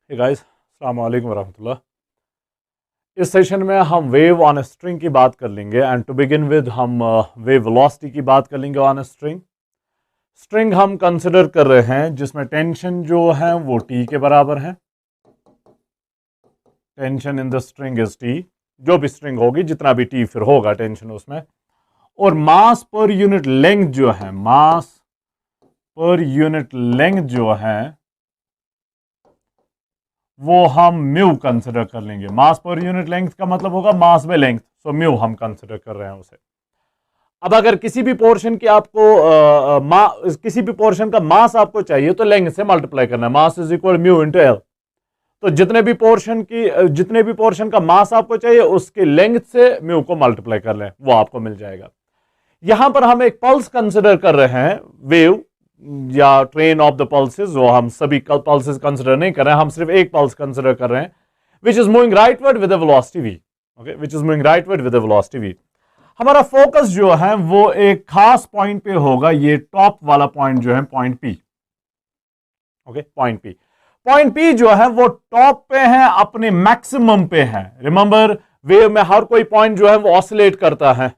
Hey guys, अस्सलाम वालेकुम वरहमतुल्लाह। इस सेशन में हम वेव ऑन ए स्ट्रिंग की बात कर लेंगे एंड टू बिगिन विद हम वेव वेलोसिटी की बात कर लेंगे ऑन ए स्ट्रिंग। स्ट्रिंग हम कंसिडर कर रहे हैं जिसमें टेंशन जो है वो टी के बराबर है। Tension in the string is T, जो भी स्ट्रिंग होगी जितना भी टी फिर होगा टेंशन उसमें। और मास पर यूनिट लेंथ जो है, मास पर यूनिट लेंथ जो है वो हम म्यू कंसिडर कर लेंगे। मास पर यूनिट लेंथ का मतलब होगा mass by length, so mu हम कंसिडर कर रहे हैं उसे। अब अगर किसी भी पोर्शन की आपको किसी भी पोर्शन का मास आपको चाहिए तो लेंथ से मल्टीप्लाई करना है। Mass is equal mu into L. तो जितने भी पोर्शन का मास आपको चाहिए उसके लेंथ से म्यू को मल्टीप्लाई कर लें, वो आपको मिल जाएगा। यहां पर हम एक पल्स कंसिडर कर रहे हैं, वेव या ट्रेन ऑफ द पल्सेस। वो हम सभी पल्सेस कंसिडर नहीं कर रहे हैं, हम सिर्फ एक पल्स कंसिडर कर रहे हैं which is moving rightward with the velocity v। Okay, which is moving rightward with the velocity v। हमारा फोकस जो है वो एक खास पॉइंट पे होगा, ये टॉप वाला पॉइंट जो है point P। Okay, point P। Point P जो है वो टॉप पे है, अपने मैक्सिमम पे है। रिमेंबर, वेव में हर कोई पॉइंट जो है वो ऑसिलेट करता है,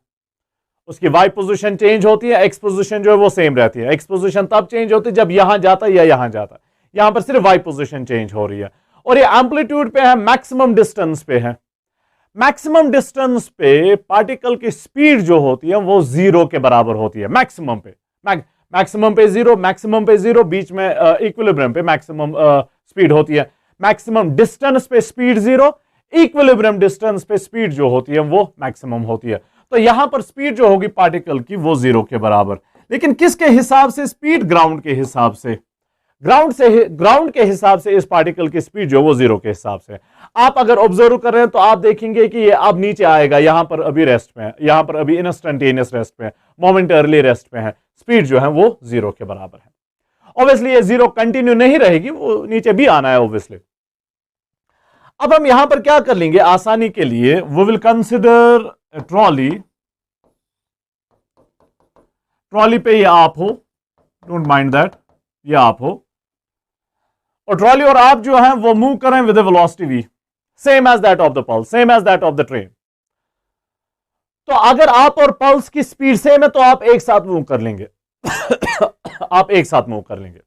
उसकी वाई पोजीशन चेंज होती है, एक्स पोजीशन जो है वो सेम रहती है। एक्स पोजीशन तब चेंज होती है जब यहां जाता है या यहां जाता है, यहां पर सिर्फ वाई पोजीशन चेंज हो रही है। और ये एम्पलीट्यूड पे है, मैक्सिमम डिस्टेंस पे है। मैक्सिमम डिस्टेंस पे पार्टिकल की स्पीड जो होती है वो जीरो के बराबर होती है। मैक्सिमम पे मैक्सिमम पे जीरो, बीच में इक्विलिब्रियम पे मैक्सिमम स्पीड होती है। मैक्सिमम डिस्टेंस पे स्पीड जीरो, इक्विलिब्रियम डिस्टेंस पे स्पीड जो होती है वो मैक्सिमम होती है। तो यहां पर स्पीड जो होगी पार्टिकल की वो जीरो के बराबर। लेकिन किसके हिसाब से स्पीड? ग्राउंड के हिसाब से। ग्राउंड के हिसाब से इस पार्टिकल की स्पीड जो वो जीरो के हिसाब से। आप अगर ऑब्जर्व कर रहे हैं तो आप देखेंगे कि ये अब नीचे आएगा, यहां पर अभी रेस्ट पे है, यहां पर अभी इंस्टेंटेनियस रेस्ट पे है, मोमेंटरली रेस्ट पे है। स्पीड जो है वो जीरो के बराबर है। ऑब्वियसली ये जीरो कंटिन्यू नहीं रहेगी, वो नीचे भी आना है ऑब्वियसली। अब हम यहां पर क्या कर लेंगे आसानी के लिए, वो विल कंसिडर ट्रॉली पे ये आप हो, डोंट माइंड दैट, ये आप हो। और ट्रॉली और आप जो है वो मूव करें with velocity v, same as that of the pulse, same as that of the train. तो अगर आप और पल्स की स्पीड सेम है तो आप एक साथ मूव कर लेंगे आप एक साथ मूव कर लेंगे।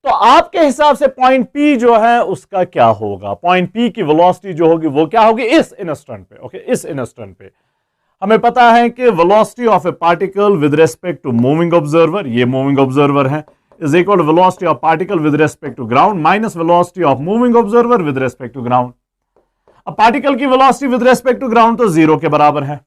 तो आपके हिसाब से पॉइंट P जो है उसका क्या होगा? पॉइंट P की वेलोसिटी जो होगी वो क्या होगी इस इंस्टेंट पे। ओके, इस इंस्टेंट पे हमें पता है कि velocity of a particle with respect to moving observer, ये मूविंग ऑब्जर्वर है, is equal to velocity of particle with respect to ground minus velocity of moving observer with respect to ground. अब particle की velocity with respect to ground तो zero के बराबर है।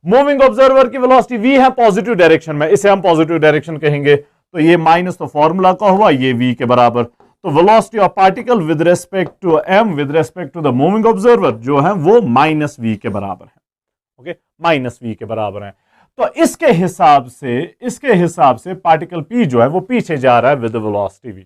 Moving observer की velocity v है positive direction में, इसे हम पॉजिटिव डायरेक्शन कहेंगे, तो ये माइनस तो फॉर्मूला का हुआ, ये v के बराबर। तो velocity of particle with respect to m with respect to the moving observer जो है वो माइनस v के बराबर है। ओके, माइनस v के बराबर है। तो इसके हिसाब से पार्टिकल P जो है वो पीछे जा रहा है with velocity v।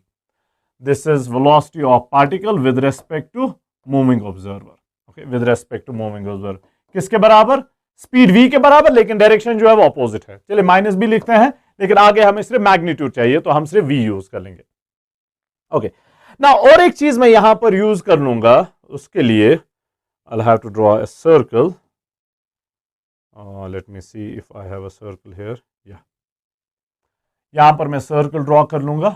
This is velocity of particle with respect to moving observer. Okay, with respect to moving observer किसके बराबर? स्पीड v के बराबर, लेकिन डायरेक्शन जो है वो अपोजिट है। चलिए माइनस भी लिखते हैं, लेकिन आगे हमें सिर्फ मैग्नीट्यूड चाहिए तो हम सिर्फ v यूज कर लेंगे। ओके, ना और एक चीज मैं यहां पर यूज कर लूंगा, उसके लिए I have to draw a circle. Let me see if I have a circle here. यहां पर मैं सर्कल ड्रॉ कर लूंगा।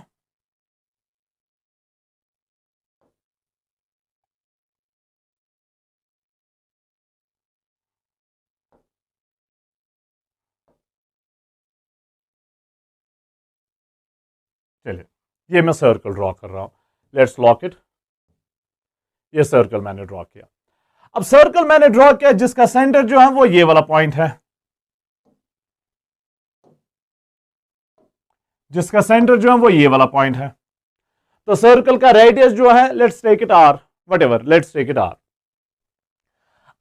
चलिए, ये मैं सर्कल ड्रॉ कर रहा हूं, लेट्स लॉक इट। ये सर्कल मैंने ड्रॉ किया। अब सर्कल मैंने ड्रॉ किया जिसका सेंटर जो है वो ये वाला पॉइंट है, जिसका सेंटर जो है वो ये वाला पॉइंट है। तो सर्कल का रेडियस जो है let's take it r, whatever, let's take it r।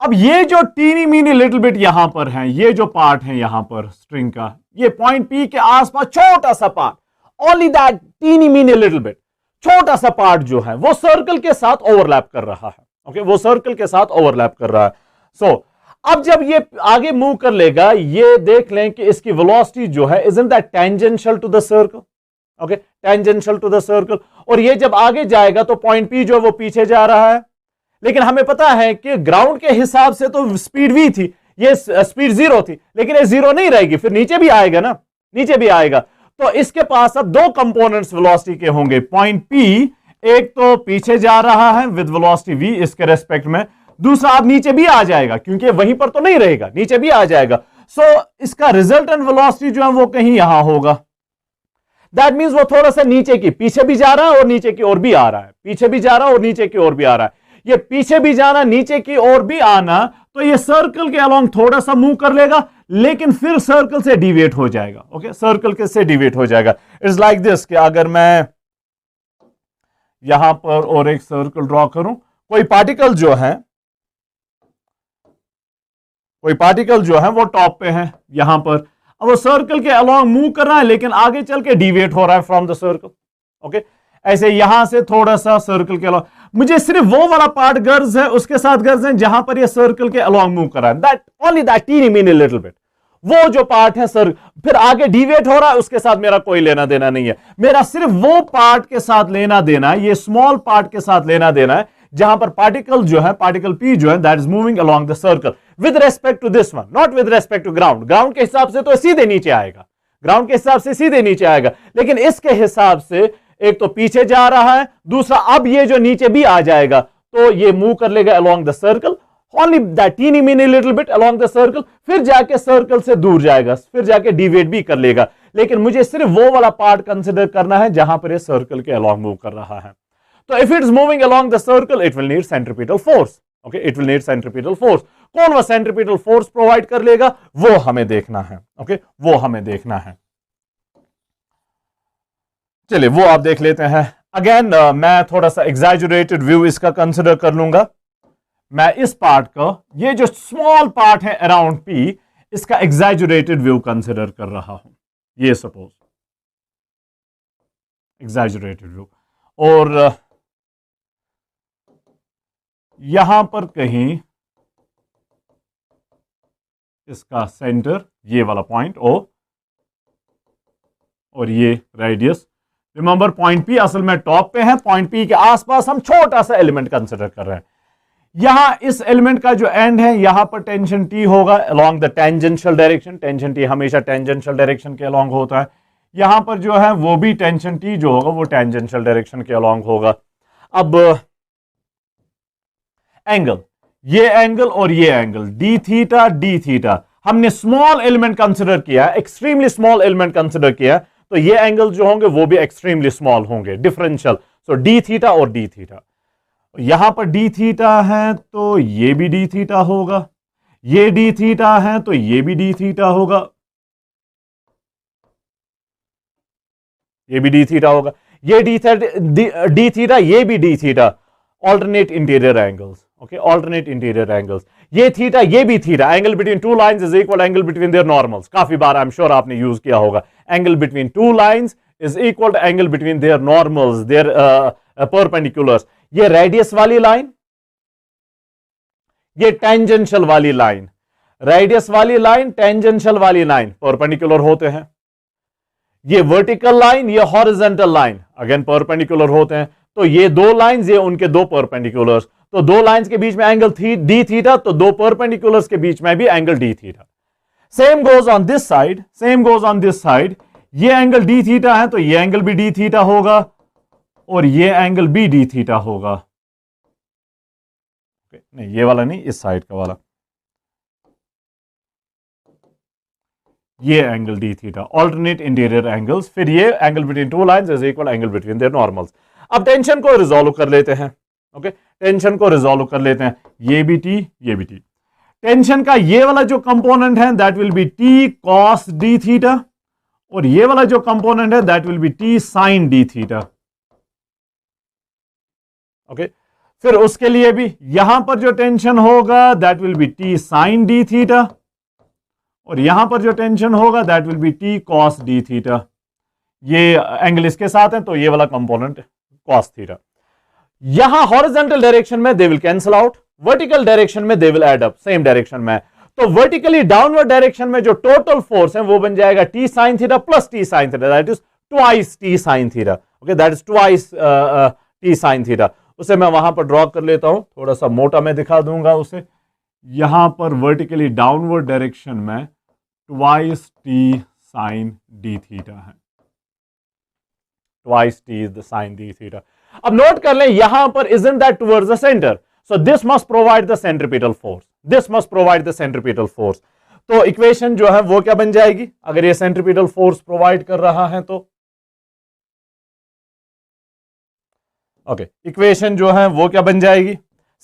अब ये जो टीनी मीनी लिटिल बिट यहां पर है, ये जो पार्ट है यहां पर स्ट्रिंग का, ये पॉइंट P के आसपास छोटा सा part, only that teeny meeny little bit, छोटा सा पार्ट जो है वो सर्कल के साथ ओवरलैप कर रहा है। ओके, वो सर्कल के साथ ओवरलैप कर रहा है। सो अब जब ये आगे मूव कर लेगा, ये देख लें कि इसकी वेलोसिटी जो है isn't that tangential to the circle. Okay, tangential to the circle. और ये जब आगे जाएगा तो पॉइंट पी जो है वो पीछे जा रहा है, लेकिन हमें पता है कि ग्राउंड के हिसाब से तो स्पीड v थी, ये स्पीड 0 थी, लेकिन ये 0 नहीं रहेगी, फिर नीचे भी आएगा ना, नीचे भी आएगा। तो इसके पास अब दो कंपोनेंट्स वेलोसिटी के होंगे। पॉइंट P एक तो पीछे जा रहा है विद वेलोसिटी v इसके रेस्पेक्ट में, दूसरा अब नीचे भी आ जाएगा क्योंकि वहीं पर तो नहीं रहेगा, नीचे भी आ जाएगा। सो इसका रिजल्टेंट वेलोसिटी जो है वो कहीं यहां होगा। दैट मींस वो थोड़ा सा नीचे की, पीछे भी जा रहा है और नीचे की ओर भी आ रहा है, पीछे भी जा रहा है और नीचे की ओर भी आ रहा है। ये पीछे भी जाना, नीचे की ओर भी आना, तो ये सर्कल के अलोंग थोड़ा सा मूव कर लेगा, लेकिन फिर सर्कल से डिविएट हो जाएगा। ओके, सर्कल के से डिविएट हो जाएगा। इट्स लाइक दिस कि अगर मैं यहां पर और एक सर्कल ड्रॉ करूं, कोई पार्टिकल जो है वो टॉप पे है यहां पर, अब वो सर्कल के अलोंग मूव कर रहा है, लेकिन आगे चल के डिविएट हो रहा है फ्रॉम द सर्कल। ओके, ऐसे यहां से थोड़ा सा सर्कल के अलोंग, मुझे सिर्फ वो वाला पार्ट गर्ज है, उसके साथ गर्ज है जहां पर ये सर्कल के अलोंग मूव कर रहा है, that only that teeny meeny little bit. वो जो पार्ट है सर, फिर आगे डिविएट हो रहा है, उसके साथ मेरा कोई लेना देना नहीं है। मेरा सिर्फ वो पार्ट के साथ लेना देना है, ये स्मॉल पार्ट के साथ लेना देना है जहां पर पार्टिकल जो है, पार्टिकल P जो है, that is moving along the circle with respect to this one, not with respect to ground. Ground के हिसाब से तो सीधे नीचे आएगा, ग्राउंड के हिसाब से सीधे नीचे आएगा, लेकिन इसके हिसाब से एक तो पीछे जा रहा है, दूसरा अब ये जो नीचे भी आ जाएगा तो ये मूव कर लेगा along the circle, only that teeny meeny little bit along the circle, फिर जाके सर्कल से दूर जाएगा, फिर जाके डिविएट भी कर लेगा। लेकिन मुझे सिर्फ वो वाला पार्ट कंसिडर करना है जहां पर ये सर्कल के अलोंग मूव कर रहा है। तो if it is moving along the circle it will need centripetal force. Okay, it will need centripetal force. कौन वो सेंट्रीपिटल फोर्स प्रोवाइड कर लेगा वो हमें देखना है। ओके, वो हमें देखना है। चलिए वो आप देख लेते हैं। अगेन मैं थोड़ा सा एग्जैजुरेटेड व्यू इसका कंसिडर कर लूंगा। मैं इस पार्ट का, ये जो स्मॉल पार्ट है अराउंड P, इसका एग्जैजुरेटेड व्यू कंसिडर कर रहा हूं, ये सपोज एग्जैजुरेटेड व्यू, और यहां पर कहीं इसका सेंटर ये वाला पॉइंट O और ये रेडियस। रिमेंबर पॉइंट P असल में टॉप पे है, पॉइंट P के आसपास हम छोटा सा एलिमेंट कंसिडर कर रहे हैं। यहां इस एलिमेंट का जो एंड है, यहां पर टेंशन T होगा along the tangential direction, tension T हमेशा टेंजेंशियल डायरेक्शन के अलोंग होता है। यहां पर जो है वो भी टेंशन T जो होगा वो टेंजेंशियल डायरेक्शन के अलोंग होगा। अब एंगल, ये एंगल और ये एंगल डी थीटा हमने स्मॉल एलिमेंट कंसिडर किया, एक्सट्रीमली स्मॉल एलिमेंट कंसिडर किया, तो ये एंगल जो होंगे वो भी एक्सट्रीमली स्मॉल होंगे, डिफरेंशियल। सो डी थीटा और डी थीटा, यहां पर डी थीटा है तो ये भी डी थीटा होगा, ये डी थीटा है तो ये भी डी थीटा होगा, ये भी डी थीटा होगा, ये डी थीटा ये भी d theta. Alternate interior angles, okay, alternate interior angles, ये थीटा ये भी theta. Angle between two lines is equal angle between their normals, काफी बार आई एम श्योर आपने यूज किया होगा। Angle between two lines is equal to angle between their normals, their perpendiculars. ये radius वाली लाइन, ये टेंजेंशियल वाली line, radius वाली लाइन, टेंजेंशियल वाली लाइन परपेंडिकुलर होते हैं। ये वर्टिकल लाइन, ये हॉरिजॉन्टल लाइन अगेन परपेंडिकुलर होते हैं। तो ये दो लाइंस, ये उनके दो परपेंडिकुलर्स, तो दो लाइंस के बीच में एंगल डी थीटा, तो दो परपेंडिकुलर्स के बीच में भी angle D theta. Same goes on this side, same goes on this side. ये एंगल डी थीटा है तो ये एंगल भी डी थीटा होगा और ये एंगल भी डी थीटा होगा। नहीं, ये वाला नहीं, इस साइड का वाला, ये angle D theta, alternate interior angles. फिर ये angle between two lines is equal angle between their normals. अब टेंशन को रिजॉल्व कर लेते हैं। ओके, टेंशन को रिजॉल्व कर लेते हैं। ये भी टी, ये भी टी। टेंशन का ये वाला जो कंपोनेंट है that will be T cos d theta, और ये वाला जो कंपोनेंट है that will be T sine D theta. Okay, फिर उसके लिए भी यहां पर जो टेंशन होगा that will be T sine D theta, और यहां पर जो टेंशन होगा that will be T cos d theta. ये एंगल इसके साथ है तो ये वाला कंपोनेंट कॉस थीटा। यहां हॉरिजॉन्टल डायरेक्शन में they will cancel out, vertical direction में they will add up, same direction में। तो वर्टिकली डाउनवर्ड डायरेक्शन में जो टोटल फोर्स है वो बन जाएगा T sine theta plus T sine theta, that is twice T sine theta, okay, that is twice T sine theta. उसे मैं वहां पर ड्रॉ कर लेता हूं, थोड़ा सा मोटा मैं दिखा दूंगा उसे। यहां पर वर्टिकली डाउनवर्ड डायरेक्शन में twice T sine D theta है, twice T is the sine D theta. अब नोट कर लें यहां पर isn't that towards the centre, so this must provide the centripetal force, this must provide the centripetal force. तो equation जो है वो क्या बन जाएगी, अगर ये सेंट्रीपिटल फोर्स प्रोवाइड कर रहा है तो ओके, इक्वेशन जो है वो क्या बन जाएगी,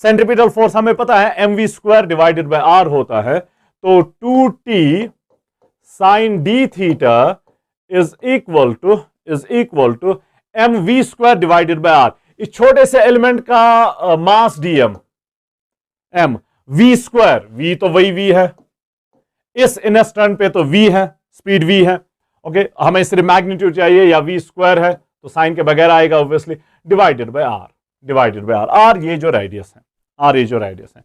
सेंट्रीपिटल फोर्स हमें पता है mv square divided by r होता है, तो 2t sine D theta is equal to mv square divided by r। इस छोटे से एलिमेंट का mass dm, m v square, v तो वही v है, इस इंस्टेंट पे तो v है, स्पीड v है, ओके, हमें सिर्फ मैग्नीट्यूड चाहिए, या v स्क्वायर है तो साइन के बगैर आएगा obviously, divided by r, r ये जो रेडियस है, r ये जो रेडियस है।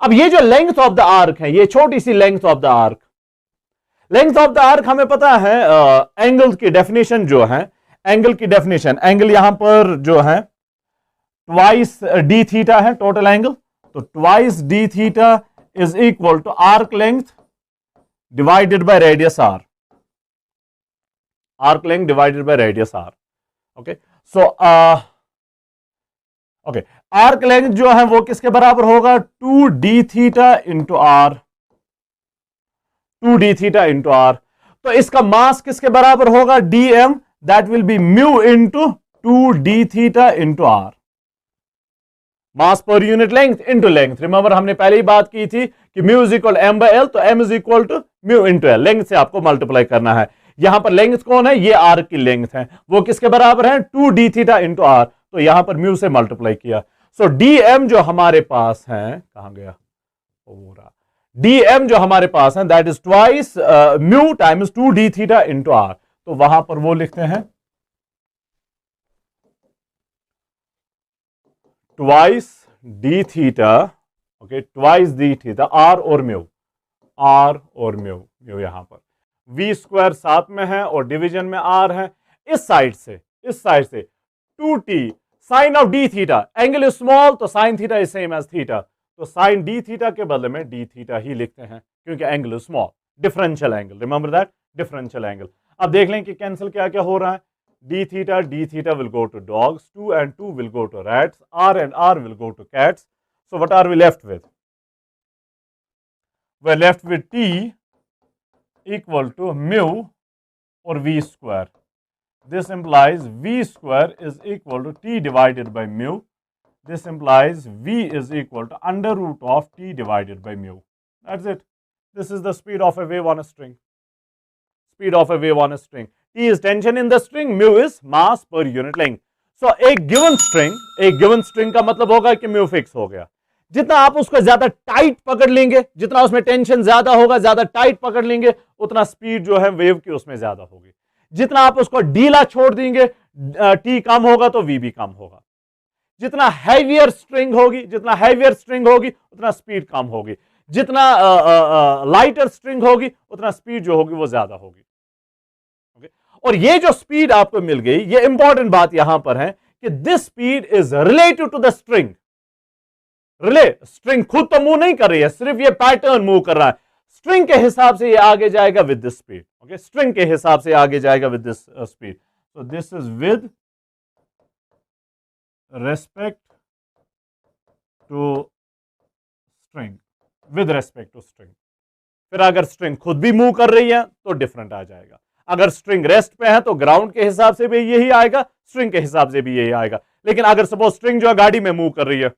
अब ये जो लेंथ ऑफ द आर्क है, ये छोटी सी length of the arc, length of the arc हमें पता है एंगल की डेफिनेशन जो है, एंगल की डेफिनेशन, एंगल यहां पर जो है ट्वाइस डी थीटा है टोटल एंगल, तो twice d theta is equal to arc length divided by radius r, arc length divided by radius r, okay. So okay, arc length जो है वो किसके बराबर होगा, 2d theta into R, 2d theta into R. तो इसका mass किसके बराबर होगा, dm, that will be mu into 2d theta into R, mass per unit length into length. Remember हमने पहले ही बात की थी कि mu is equal m by l, तो m is equal to mu into l, length से आपको मल्टीप्लाई करना है। यहां पर लेंथ कौन है, ये आर्क की लेंथ है, वो किसके बराबर है, 2d थीटा इंटू आर, तो यहां पर म्यू से मल्टीप्लाई किया। सो dm जो हमारे पास है, कहां गया पूरा, dm जो हमारे पास है that is twice mu times 2d theta into R, तो वहां पर वो लिखते हैं twice d theta, okay, twice d theta, R और म्यू, आर और म्यू, म्यू यहां पर v स्क्वायर साथ में है और डिवीजन में r है, इस साइड से 2t sine of d theta, angle is small तो sine theta is same as theta, तो साइन d थीटा के बदले में d थीटा ही लिखते हैं क्योंकि angle is small, differential angle, remember that, differential angle. अब देख लें कि कैंसिल क्या क्या हो रहा है, d theta will go to dogs, 2 and 2 will go to rats, r and r will go to cats. So what are we left with? We're left with t equal to mu or v square. This implies v square is equal to t divided by mu. This implies v is equal to under root of t divided by mu. That's it. This is the speed of a wave on a string. Speed of a wave on a string. T is tension in the string, mu is mass per unit length. So एक given string का मतलब होगा कि mu fix हो गया। जितना आप उसको ज्यादा टाइट पकड़ लेंगे, जितना उसमें टेंशन ज्यादा होगा, ज्यादा टाइट पकड़ लेंगे, उतना स्पीड जो है वेव की उसमें ज्यादा होगी। जितना आप उसको ढीला छोड़ देंगे, टी कम होगा तो वी भी कम होगा। जितना हैवियर स्ट्रिंग होगी उतना स्पीड कम होगी। जितना लाइटर स्ट्रिंग होगी उतना स्पीड जो होगी वो ज्यादा होगी। ओके, और ये जो स्पीड आपको मिल गई, ये इंपॉर्टेंट बात यहां पर है कि this speed is related to the string. String खुद तो मूव नहीं कर रही है, सिर्फ ये पैटर्न मूव कर रहा है। स्ट्रिंग के हिसाब से ये आगे जाएगा with this speed. Okay, string के हिसाब से आगे जाएगा with this speed. So this is with respect to string, with respect to string. फिर अगर स्ट्रिंग खुद भी मूव कर रही है तो डिफरेंट आ जाएगा। अगर स्ट्रिंग रेस्ट पे है तो ग्राउंड के हिसाब से भी यही आएगा, स्ट्रिंग के हिसाब से भी यही आएगा। लेकिन अगर सपोज स्ट्रिंग जो है गाड़ी में मूव कर रही है,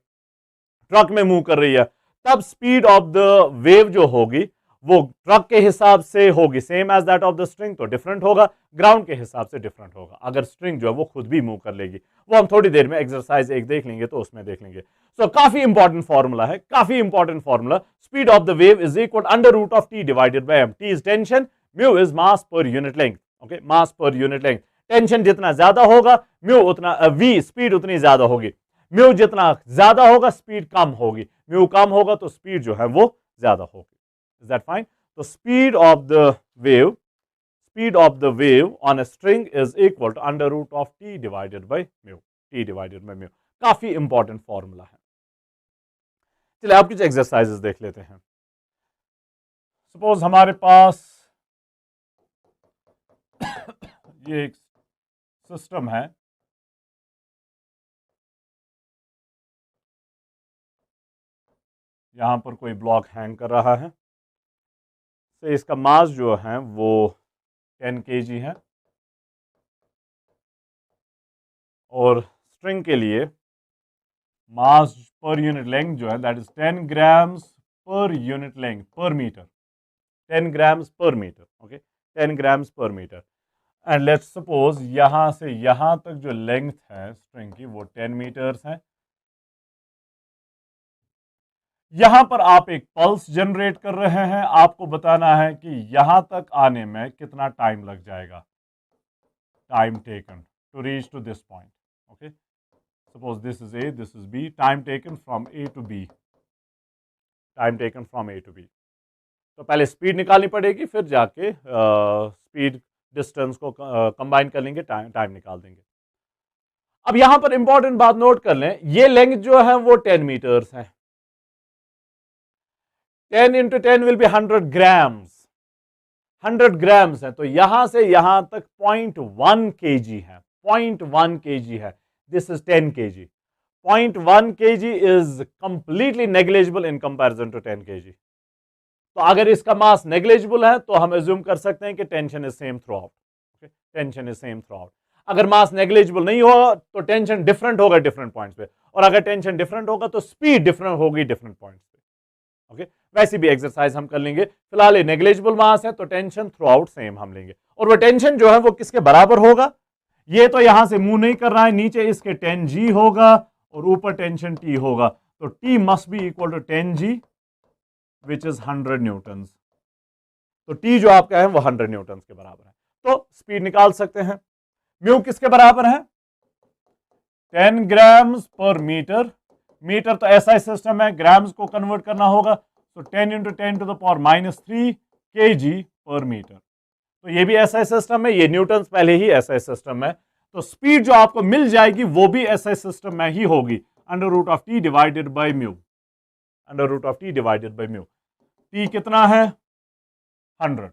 ट्रक में मूव कर रही है, तब स्पीड ऑफ द वेव जो होगी वो ट्रक के हिसाब से होगी same as that of the string, तो डिफरेंट होगा। ग्राउंड के हिसाब से डिफरेंट होगा अगर स्ट्रिंग जो है वो खुद भी मूव कर लेगी। वो हम थोड़ी देर में एक्सरसाइज एक देख लेंगे तो उसमें देख लेंगे। सो काफी इंपॉर्टेंट फॉर्मूला है, काफी important formula. Speed of the wave is equal under root of T divided by M. T is tension, mu is mass per unit length. Okay, mass per unit length. Tension जितना ज्यादा होगा mu उतना we speed उतनी ज्यादा होगी। Mu जितना ज्यादा होगा स्पीड कम होगी, म्यू कम होगा तो स्पीड जो है वो ज्यादा होगी। Is that fine? तो speed of the speed of the wave on a string is equal to under root of t divided by mu. T divided by mu. काफी इंपॉर्टेंट फॉर्मूला है. चलिए आप कुछ एक्सरसाइजेस देख लेते हैं. सपोज हमारे पास ये एक सिस्टम है. यहां पर कोई ब्लॉक हैंग कर रहा है. तो इसका मास जो है वो 10 kg है और स्ट्रिंग के लिए मास पर यूनिट लेंथ जो है दैट इज 10 ग्राम्स पर यूनिट लेंथ पर metre. 10 grams per metre. Okay, 10 grams per metre. And let's suppose यहां से यहां तक जो लेंथ है स्ट्रिंग की वो 10 मीटर्स है. यहां पर आप एक पल्स जनरेट कर रहे हैं. आपको बताना है कि यहां तक आने में कितना टाइम लग जाएगा. Time taken to reach to this point. Okay, suppose this is A, this is B. Time taken from A to B. Time taken from A to B. तो पहले स्पीड निकालनी पड़ेगी, फिर जाके स्पीड डिस्टेंस को combine कर लेंगे, time निकाल देंगे. अब यहां पर इंपॉर्टेंट बात नोट कर लें, ये लेंथ जो है वो 10 मीटर्स है. 10 into 10 will be 100 grams. 100 grams है, तो यहां से यहां तक 0.1 kg है. 0.1 kg है. This is 10 kg. 0.1 kg is completely negligible in comparison to 10 kg. तो अगर इसका मास नेग्लिजिबल है तो हम एज्यूम कर सकते हैं कि tension is same through out. Tension is same through out. अगर मास नेग्लिजिबल नहीं होगा तो टेंशन डिफरेंट होगा डिफरेंट पॉइंट्स पे, और अगर टेंशन डिफरेंट होगा तो स्पीड डिफरेंट होगी डिफरेंट पॉइंट्स पे. ओके, वैसी भी एक्सरसाइज हम कर लेंगे. फिलहाल ये नेग्लिजिबल मास है तो टेंशन थ्रू आउट सेम हम लेंगे. और वो टेंशन जो है वो किसके बराबर होगा? ये तो यहां से मूव नहीं कर रहा है, नीचे इसके 10G होगा और ऊपर टेंशन T होगा. तो T must be equal to 10G which is 100 newtons. तो T जो आपका है वो 100 न्यूटन्स के बराबर है. तो स्पीड निकाल सकते हैं. म्यू किसके बराबर है? 10 ग्राम्स पर मीटर. मीटर तो ऐसा सिस्टम है, ग्राम्स को कन्वर्ट करना होगा. तो 10 into 10 to the power -3 kg पर मीटर. तो ये भी ऐसा सिस्टम है, ये न्यूटन्स पहले ही ऐसा सिस्टम है. तो स्पीड जो आपको मिल जाएगी वो भी ऐसा सिस्टम में ही होगी, under root of T divided by mu. Under root of T divided by mu. T कितना है? 100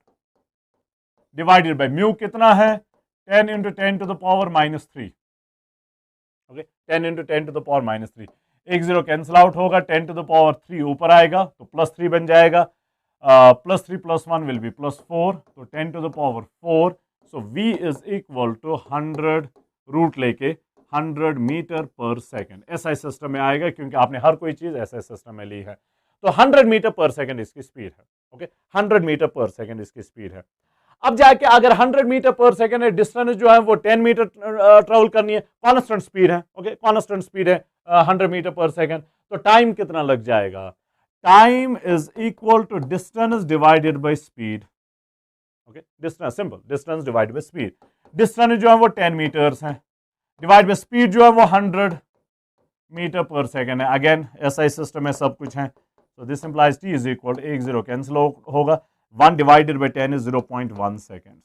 डिवाइडेड बाई म्यू कितना है? 10 into 10 to the power -3. Okay, 10 into 10 to the power -3. एक जीरो कैंसिल आउट होगा, 10 to the power 3 ऊपर आएगा तो +3 बन जाएगा. +3 + 1 विल बी +4. तो 10 to the power 4. So V is equal to 100 root लेके 100 metre per second. SI system में आएगा क्योंकि आपने हर कोई चीज SI सिस्टम में ली है. तो 100 मीटर पर सेकेंड इसकी स्पीड है. ओके, 100 मीटर पर सेकेंड इसकी स्पीड है. अब जाके अगर 100 मीटर पर सेकेंड है, डिस्टेंस जो है वो 10 मीटर ट्रेवल करनी है, कांस्टेंट स्पीड है. ओके, कांस्टेंट स्पीड है 100 मीटर पर सेकेंड. तो टाइम कितना लग जाएगा? Time is equal to distance divided by speed. Okay, distance simple, distance divided by speed. Distance जो है वो 10 मीटर्स है, डिवाइड बाय स्पीड जो है वो 100 मीटर पर सेकेंड है. अगेन SI सिस्टम में सब कुछ है. So this implies t is equal to 1 0 cancel होगा. 1 divided by 10 is 0.1 seconds.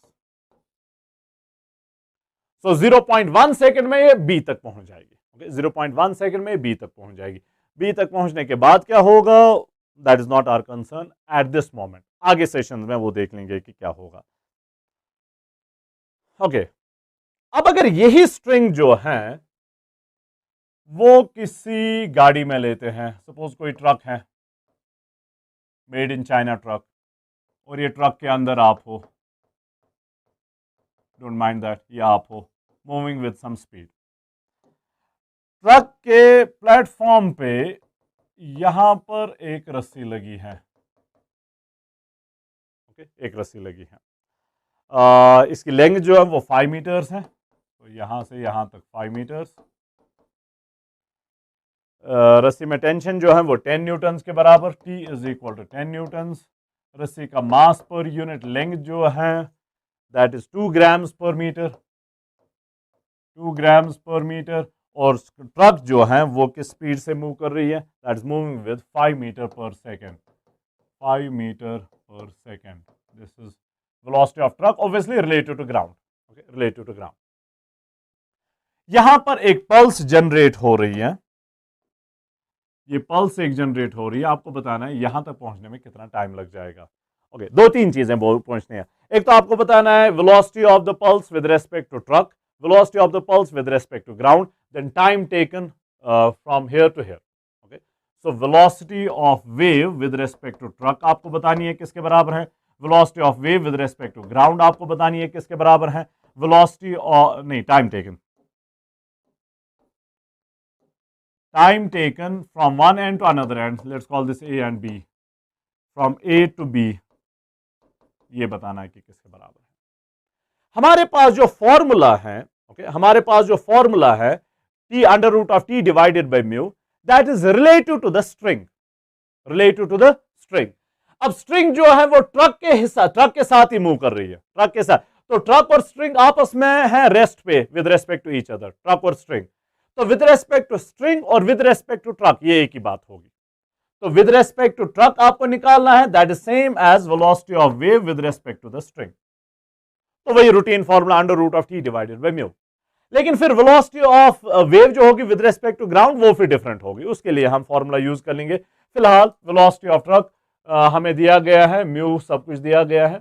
So 0.1 second में ये B तक पहुंच जाएगी. Okay, 0.1 सेकंड में B तक पहुंच जाएगी. B तक पहुंचने के बाद क्या होगा? That is not our concern at this moment. आगे सेशन में वो देख लेंगे कि क्या होगा. ओके, अब अगर यही स्ट्रिंग जो है वो किसी गाड़ी में लेते हैं, सपोज कोई ट्रक है, मेड इन चाइना ट्रक, और ये ट्रक के अंदर आप हो, डोंट माइंड दैट, ये आप हो moving with some speed. Truck के प्लेटफॉर्म पे यहां पर एक रस्सी लगी है. ओके, एक रस्सी लगी है. इसकी लेंथ जो है वो 5 मीटर्स है. तो यहां से यहां तक 5 मीटर्स. रस्सी में टेंशन जो है वो 10 न्यूटन्स के बराबर. T is equal to 10 newtons. रस्सी का मास पर यूनिट लेंथ जो है that is 2 grams per metre. 2 grams per metre. और ट्रक जो है वो किस स्पीड से मूव कर रही है? That is moving with 5 metre per second. 5 metre per second. This is velocity of truck obviously related to ground, okay, related to ground. यहां पर एक पल्स जनरेट हो रही है, ये पल्स एक जनरेट हो रही है, आपको बताना है यहां तक पहुंचने में कितना टाइम लग जाएगा। ओके, दो तीन चीजें पहुंचने हैं। एक तो आपको बताना है velocity of the pulse with respect to truck, velocity of the pulse with respect to ground, then time taken from here to here. Okay, so velocity of wave with respect to truck आपको बतानी है किसके बराबर है, velocity of wave with respect to ground आपको बतानी है किसके बराबर है, वेलोसिटी ऑफ नहीं time taken from one end to another end, let's call this A and B, from A to B, ये बताना है कि किसके बराबर है। हमारे पास जो फॉर्मूला है, ओके, हमारे पास जो फॉर्मूला है T under root of T divided by mu, that is related to the string, related to the string. अब स्ट्रिंग जो है वो ट्रक के साथ ही मूव कर रही है, ट्रक के साथ, तो ट्रक और स्ट्रिंग आपस में है रेस्ट पे with respect to each other, truck और स्ट्रिंग। तो विद रेस्पेक्ट टू स्ट्रिंग और विद रेस्पेक्ट टू ट्रक ये एक ही बात होगी। तो विद रेस्पेक्ट टू ट्रक आपको निकालना है, that is same as velocity of wave with respect to the string. तो वही routine formula under root of T divided by mu. लेकिन फिर वेलोसिटी ऑफ वेव जो होगी विद रेस्पेक्ट टू ग्राउंड वो फिर डिफरेंट होगी, उसके लिए हम फॉर्मूला यूज कर लेंगे। फिलहाल वेलोसिटी ऑफ ट्रक हमें दिया गया है, म्यू सब कुछ दिया गया है।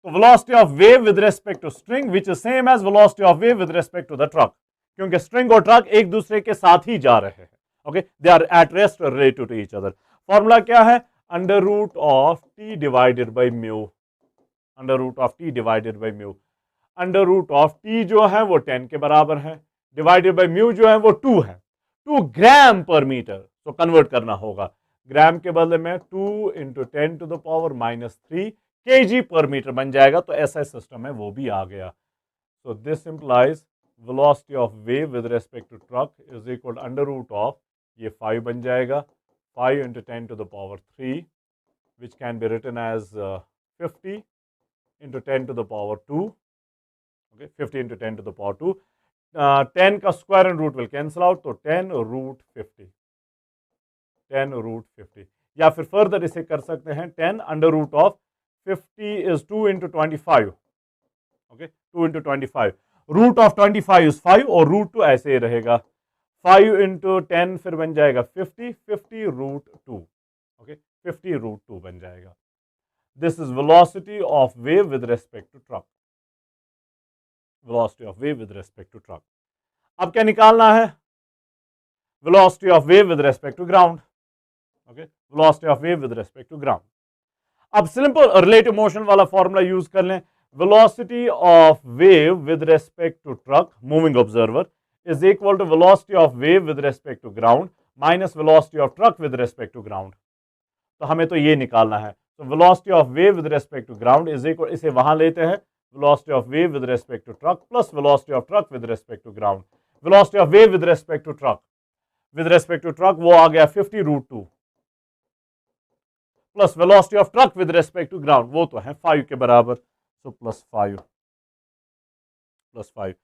तो velocity of wave with respect to string which is same as velocity of wave with respect to the truck, क्योंकि स्ट्रिंग और ट्रक एक दूसरे के साथ ही जा रहे हैं। Okay, they are at rest related to each other. Formula क्या है, under root of T divided by mu, under root of T divided by mu. Under root of T जो है वो 10 के बराबर है, डिवाइडेड बाय म्यू जो है वो 2 है, 2 ग्राम पर मीटर। तो कन्वर्ट करना होगा, ग्राम के बदले में 2 × 10 टू द पावर -3 kg पर मीटर बन जाएगा। तो ऐसा सिस्टम है वो भी आ गया। सो this implies velocity of wave with respect to truck is equal to under root of, ये 5 बन जाएगा, 5 × 10 to the power 3 which can be written as 50 × 10 to the power 2, okay, 50 × 10 to the power 2, 10 का square and root will cancel out, तो 10 root 50, 10 root 50। या फिर further इसे कर सकते हैं 10 under root of 50 is 2 × 25, okay, 2 × 25, root of 25 is 5 और root 2 ऐसे ही रहेगा, 5 × 10 फिर बन जाएगा 50, 50 रूट 2, ओके, 50 रूट 2 बन जाएगा। This is velocity of wave with respect to truck, velocity of wave with respect to truck. अब क्या निकालना है, velocity of wave with respect to ground, okay, velocity of wave with respect to ground. अब simple relative motion वाला formula use कर लें, velocity of wave with respect to truck moving observer is equal to velocity of wave with respect to ground minus velocity of truck with respect to ground। तो हमें तो ये निकालना है। तो velocity of wave with respect to ground is equal, इसे वहां लेते हैं, velocity of wave with respect to truck plus velocity of truck with respect to ground। velocity of wave with respect to truck वो आ गया 50 root 2 plus velocity of truck with respect to ground वो तो है 5 के बराबर, so +5, +5।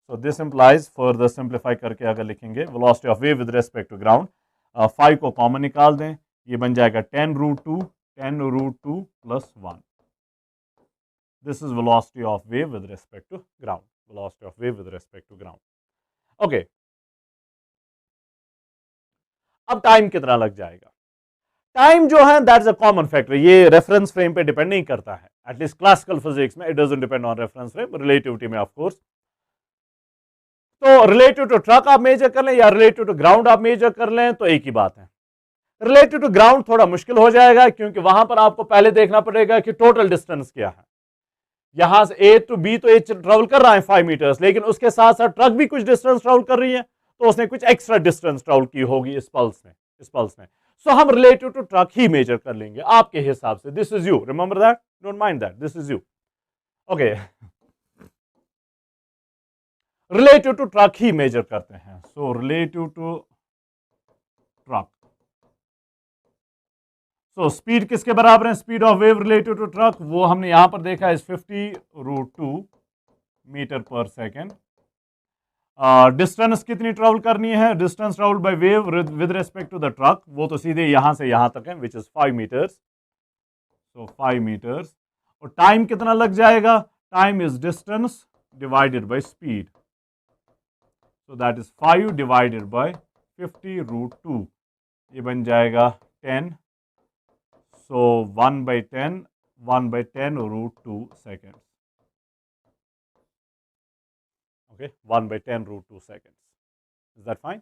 So this implies, further simplify करके अगर लिखेंगे, velocity of wave with respect to ground, 5 को कॉमन निकाल दें, ये बन जाएगा 10 root 2 + 1। This is velocity of wave with respect to ground, velocity of wave with respect to ground। Okay, अब टाइम कितना लग जाएगा, टाइम जो है that is a common factor, ये रेफरेंस फ्रेम पे डिपेंड नहीं करता है, एटलीस्ट क्लासिकल फिजिक्स में it doesn't depend on reference frame, relativity में ऑफ कोर्स। तो रिलेटिव टू ट्रक आप मेजर कर लें या रिलेटिव टू ग्राउंड आप मेजर कर लें तो एक ही बात है। रिलेटिव टू ग्राउंड थोड़ा मुश्किल हो जाएगा, क्योंकि वहां पर आपको पहले देखना पड़ेगा कि टोटल डिस्टेंस क्या है। यहां से ए टू बी तो ए ट्रेवल कर रहा है 5 मीटर्स, लेकिन उसके साथ साथ ट्रक भी कुछ डिस्टेंस ट्रेवल कर रही है, तो उसने कुछ एक्स्ट्रा डिस्टेंस ट्रेवल की होगी इस पल्स ने। सो हम रिलेटिव टू ट्रक ही मेजर कर लेंगे आपके हिसाब से। This is u, remember that, don't mind that, this is u. Okay, relative to truck ही मेजर करते हैं। So relative to truck, so speed किसके बराबर है, speed of wave relative to truck, वो हमने यहां पर देखा is 50 root 2 metre per second. Distance कितनी ट्रेवल करनी है, distance travel by wave with respect to the truck, वो तो सीधे यहां से यहां तक है, which is 5 metres. So 5 metres, और टाइम कितना लग जाएगा, time is distance divided by speed, so that is 5 divided by 50√2, ये बन जाएगा 10, सो 1/10 1/10√2 seconds. Okay, 1/10√2 seconds. Is that fine?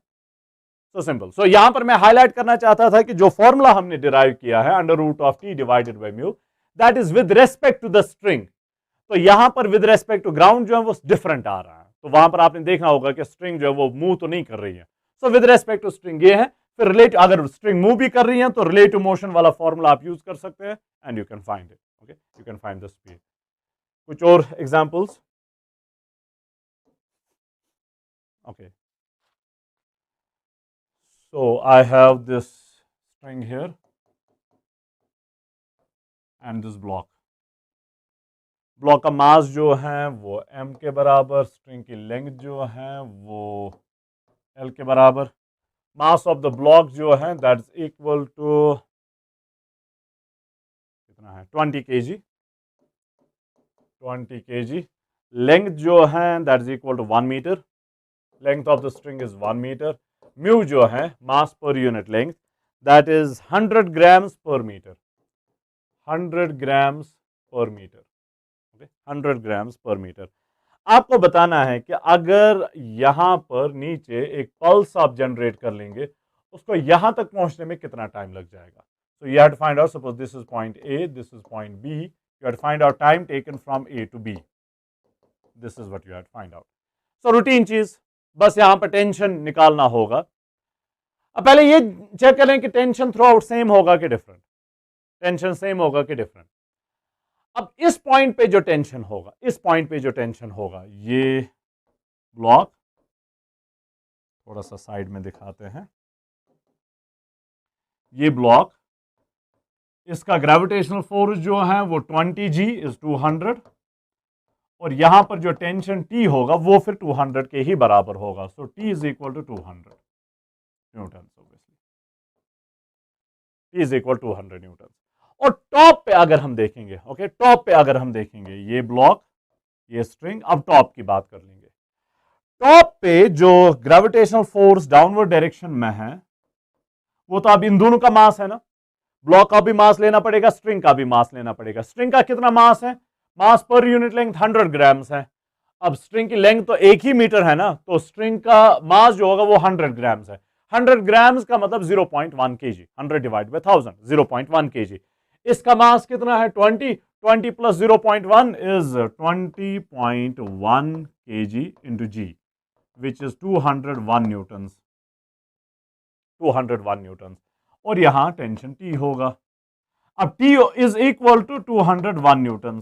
So simple. So यहां पर मैं हाईलाइट करना चाहता था कि जो फॉर्मूला हमने डिराइव किया है √t divided by mu, that is with respect to the string. तो यहां पर विद रेस्पेक्ट टू ग्राउंड जो है वो डिफरेंट आ रहा है, तो वहां पर आपने देखना होगा कि स्ट्रिंग जो है वो मूव तो नहीं कर रही है। So with respect to string ये है, फिर रिलेट अगर स्ट्रिंग मूव भी कर रही है तो रिलेटिव मोशन वाला फॉर्मूला आप यूज कर सकते हैं and you can find it. Okay, you can find the speed. कुछ और examples? Okay, so I have this string here and this block. Block का मास जो है वो m के बराबर, स्ट्रिंग की लेंथ जो है वो l के बराबर। मास ऑफ द ब्लॉक जो है दैट इज इक्वल टू कितना है 20 kg, 20 kg। लेंथ जो है that is equal to 1 metre, length of the string is 1 metre. Mu जो है mass per unit length that is 100 grams per meter, 100 grams per meter। 100 grams per meter। आपको बताना है कि अगर यहां पर नीचे एक पल्स आप जनरेट कर लेंगे, उसको यहां तक पहुंचने में कितना टाइम लग जाएगा। So you have to find out, suppose this is point A, this is point B, you have to find out time taken from A to B, this is what you have to find out. So routine चीज, बस यहां पर tension निकालना होगा। अब पहले ये check करें कि टेंशन थ्रू आउट सेम होगा कि डिफरेंट, टेंशन सेम होगा कि डिफरेंट। अब इस पॉइंट पे जो टेंशन होगा, इस पॉइंट पे जो टेंशन होगा, ये ब्लॉक थोड़ा सा साइड में दिखाते हैं, ये ब्लॉक, इसका ग्रेविटेशनल फोर्स जो है वो 20G इज 200, और यहां पर जो टेंशन T होगा वो फिर 200 के ही बराबर होगा। So T is equal to 200 newton, T is equal 200 newton. और टॉप पे अगर हम देखेंगे, ओके, टॉप पे अगर हम देखेंगे, ये ब्लॉक, ये स्ट्रिंग, अब टॉप की बात कर लेंगे। टॉप पे जो ग्रेविटेशनल फोर्स डाउनवर्ड डायरेक्शन में है वो तो अब इन दोनों का मास है ना, ब्लॉक का भी मास लेना पड़ेगा, स्ट्रिंग का भी मास लेना पड़ेगा। स्ट्रिंग का कितना मास है, mass per unit length 100 grams है। अब स्ट्रिंग की लेंथ तो 1 ही मीटर है ना, तो स्ट्रिंग का मास जो होगा वो 100 ग्राम्स है। 100 ग्राम्स का मतलब 0.1 kg, 100 डिवाइड बाय 1000, 0.1 kg। इसका मास कितना है 20, 20 plus 0.1 is 20.1 kg into g, which is 201 newton, 201 newton. और यहां टेंशन T होगा। अब T is equal to 201 newton.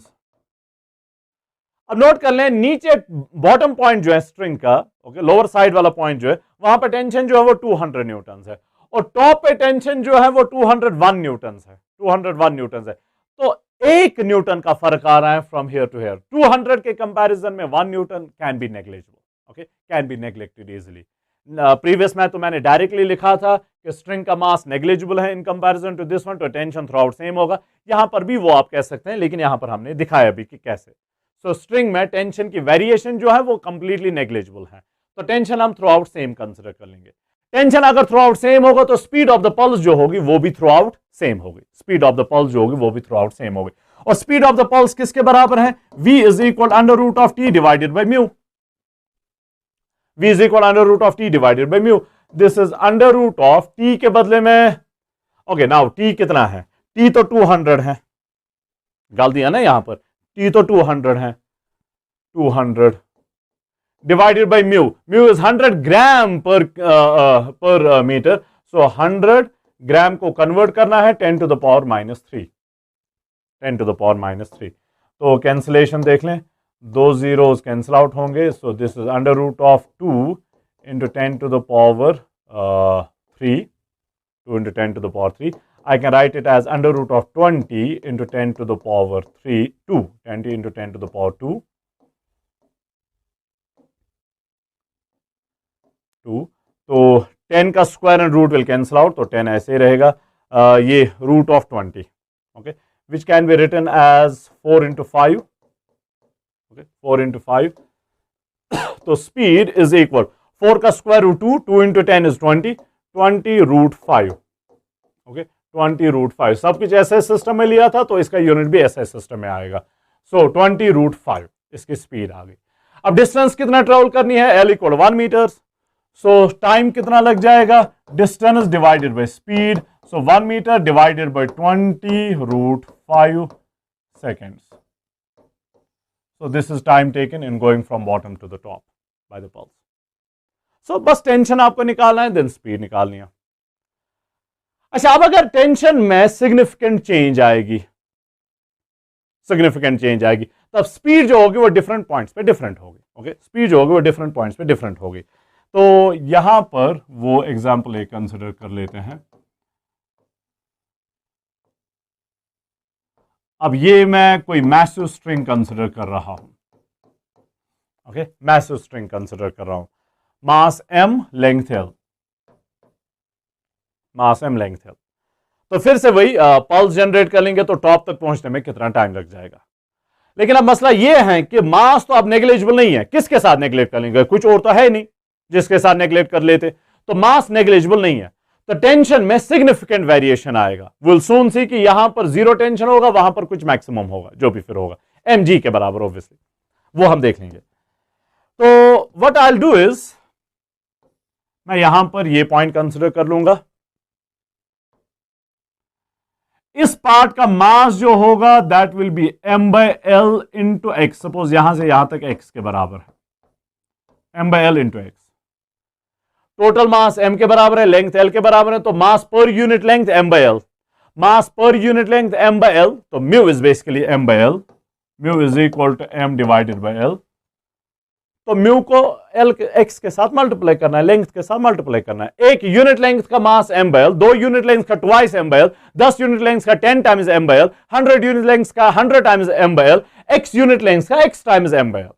अब नोट कर लें, नीचे बॉटम पॉइंट जो है स्ट्रिंग का, ओके, लोअर साइड वाला पॉइंट जो है, वहां पर टेंशन जो है वो 200 न्यूटन है, और टॉप पे टेंशन जो है वो 201 न्यूटन है, 201 न्यूटन है। तो 1 न्यूटन का फर्क आ रहा है फ्रॉम हियर टू हियर। 200 के कंपैरिजन में 1 Newton can be negligible, okay, can be neglected easily. Previous में तो मैंने डायरेक्टली लिखा था कि स्ट्रिंग का मास नेग्लिजिबल है in comparison to this one, तो टेंशन थ्रू आउट सेम होगा। यहां पर भी वो आप कह सकते हैं, लेकिन यहां पर हमने दिखाया भी कि कैसे। तो स्ट्रिंग में टेंशन की वेरिएशन जो है वो कंप्लीटली नेग्लिजिबल है, तो टेंशन हम थ्रू आउट सेम कंसिडर कर लेंगे। टेंशन अगर थ्रू आउट सेम होगा तो स्पीड ऑफ द पल्स जो होगी वो भी थ्रू आउट सेम होगी, स्पीड ऑफ द पल्स जो होगी वो भी थ्रू आउट सेम होगी। और स्पीड ऑफ द पल्स किसके बराबर है, v is equal under root of T divided by mu, v is equal under root of T divided by mu. This is under root of T के बदले में, okay, now T कितना है, T तो 200 है, गाल दिया ना यहां पर, टी तो 200 है, 200 divided by mu, mu is 100 ग्राम पर मीटर, सो 100 ग्राम को कन्वर्ट करना है 10 to the power -3, 10 to the power -3। तो कैंसिलेशन देख लें, 2 zeros कैंसिल आउट होंगे, so this is under root of 2 into 10 to the power 3, 2 into 10 to the power 3। I can write it as under root of 20 into 10 to the power 3, 2, 20 into 10 to the power 2, 2। तो 10 का square and root will cancel out, तो 10 ऐसे ही रहेगा। ये root of 20, okay, which can be written as 4 into 5. Okay, 4 into 5. तो speed is equal 4 का square root 2, 2 into 10 is 20, 20 root 5. Okay, 20 root 5. सब कुछ ऐसे सिस्टम में लिया था तो इसका यूनिट भी ऐसे सिस्टम में आएगा. So 20 root 5 इसकी स्पीड आ गई. अब डिस्टेंस कितना ट्रेवल करनी है? L equal 1 metre. So time कितना लग जाएगा? Distance divided by speed. So 1 metre divided by 20 root 5 seconds. So this is time taken in going from bottom to the top by the pulse. So बस tension आपको निकालना है, then speed निकालनी है. अच्छा, अब अगर टेंशन में सिग्निफिकेंट चेंज आएगी, तब स्पीड जो होगी वो डिफरेंट पॉइंट्स पे डिफरेंट होगी. ओके, स्पीड जो होगी वो डिफरेंट पॉइंट्स पे डिफरेंट होगी. तो यहां पर वो एग्जांपल एक कंसिडर कर लेते हैं. अब ये मैं कोई मैसिव स्ट्रिंग कंसिडर कर रहा हूं. ओके, मैसिव स्ट्रिंग कंसिडर कर रहा हूं. मास m, लेंथ l. मास m, लेंथ l. तो फिर से वही पल्स जनरेट कर लेंगे तो टॉप तक पहुंचने में कितना टाइम लग जाएगा. लेकिन अब मसला यह है कि मास तो अब नेग्लिजिबल नहीं है. किसके साथ नेग्लेक्ट कर लेंगे? कुछ और तो है नहीं जिसके साथ नेग्लेक्ट कर लेते. तो मास नेग्लिजिबल नहीं है, तो टेंशन में सिग्निफिकेंट वेरिएशन आएगा. विल सून सी कि यहां पर जीरो टेंशन होगा, वहां पर कुछ मैक्सिमम होगा, जो भी फिर होगा mg के बराबर ऑब्वियसली, वो हम देख लेंगे. तो what I will do is, मैं यहां पर ये पॉइंट कंसिडर कर लूंगा. इस पार्ट का मास जो होगा that will be m by l into x. Suppose यहां से यहां तक x के बराबर है, m by l into x. Total mass m के बराबर है, लेंथ l के बराबर है, तो mass per unit length m by l. Mass per unit length m by l, तो mu is basically m by l. Mu is equal to m divided by l. तो mu को l x के साथ multiply करना है, length के साथ multiply करना है. एक यूनिट लेंथ का mass m by l, 2 unit length का twice m by l, 10 unit length का 10 times m by l, 100 unit length का 100 times m by l, x unit length का x times m by l.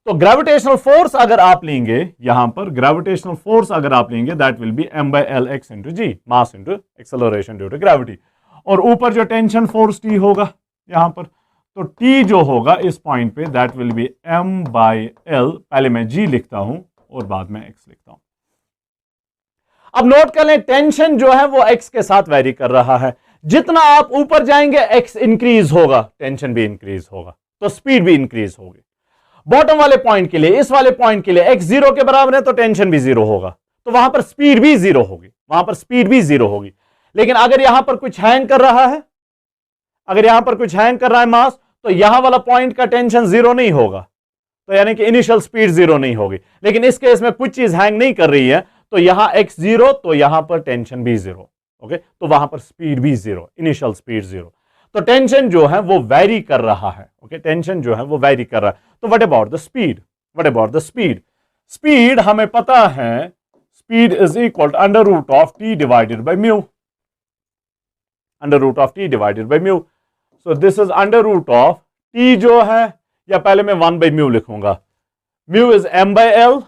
तो gravitational force अगर आप लेंगे, यहां पर ग्रेविटेशनल फोर्स अगर आप लेंगे that will be m by l x into g, mass into acceleration due to gravity. और ऊपर जो टेंशन फोर्स T होगा यहां पर, तो T जो होगा इस पॉइंट पे that will be m by l. पहले मैं G लिखता हूं और बाद में x लिखता हूं. अब नोट कर लें, टेंशन जो है वो x के साथ वेरी कर रहा है. जितना आप ऊपर जाएंगे x इंक्रीज होगा, टेंशन भी इंक्रीज होगा, तो स्पीड भी इंक्रीज होगी. बॉटम वाले पॉइंट के लिए, इस वाले पॉइंट के लिए x जीरो के बराबर है तो टेंशन भी जीरो होगा, तो वहां पर स्पीड भी जीरो होगी, वहां पर स्पीड भी जीरो होगी. लेकिन अगर यहां पर कुछ हैंग कर रहा है, अगर यहां पर कुछ हैंग कर रहा है मास, तो यहां वाला पॉइंट का टेंशन जीरो नहीं होगा, तो यानी कि इनिशियल स्पीड जीरो नहीं होगी. लेकिन इस केस में कुछ चीज हैंग नहीं कर रही है, तो यहां x जीरो, तो यहां पर टेंशन भी जीरो. ओके, तो वहां पर स्पीड भी जीरो, इनिशियल स्पीड जीरो. तो टेंशन जो है वो वेरी कर रहा है. ओके, टेंशन जो है वो वेरी कर रहा है. तो what about the speed? What about the speed? Speed हमें पता है, speed is equal to under root of T divided by mu. Under root of T divided by mu. So this is under root of T जो है, या पहले मैं 1 by mu लिखूंगा. Mu is m by l,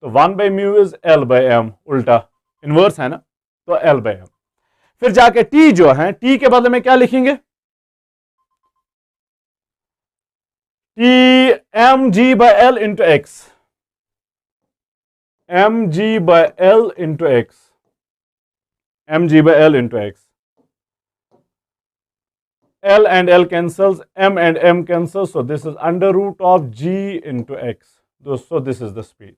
तो 1 by mu is l by m. उल्टा inverse है ना, तो l by m. फिर जाके t जो है, t के बदले में क्या लिखेंगे? t mg by l into x. mg by l into x. mg by l into x. L and L cancels, M and M cancels, so this is under root of G into X. So this is the speed.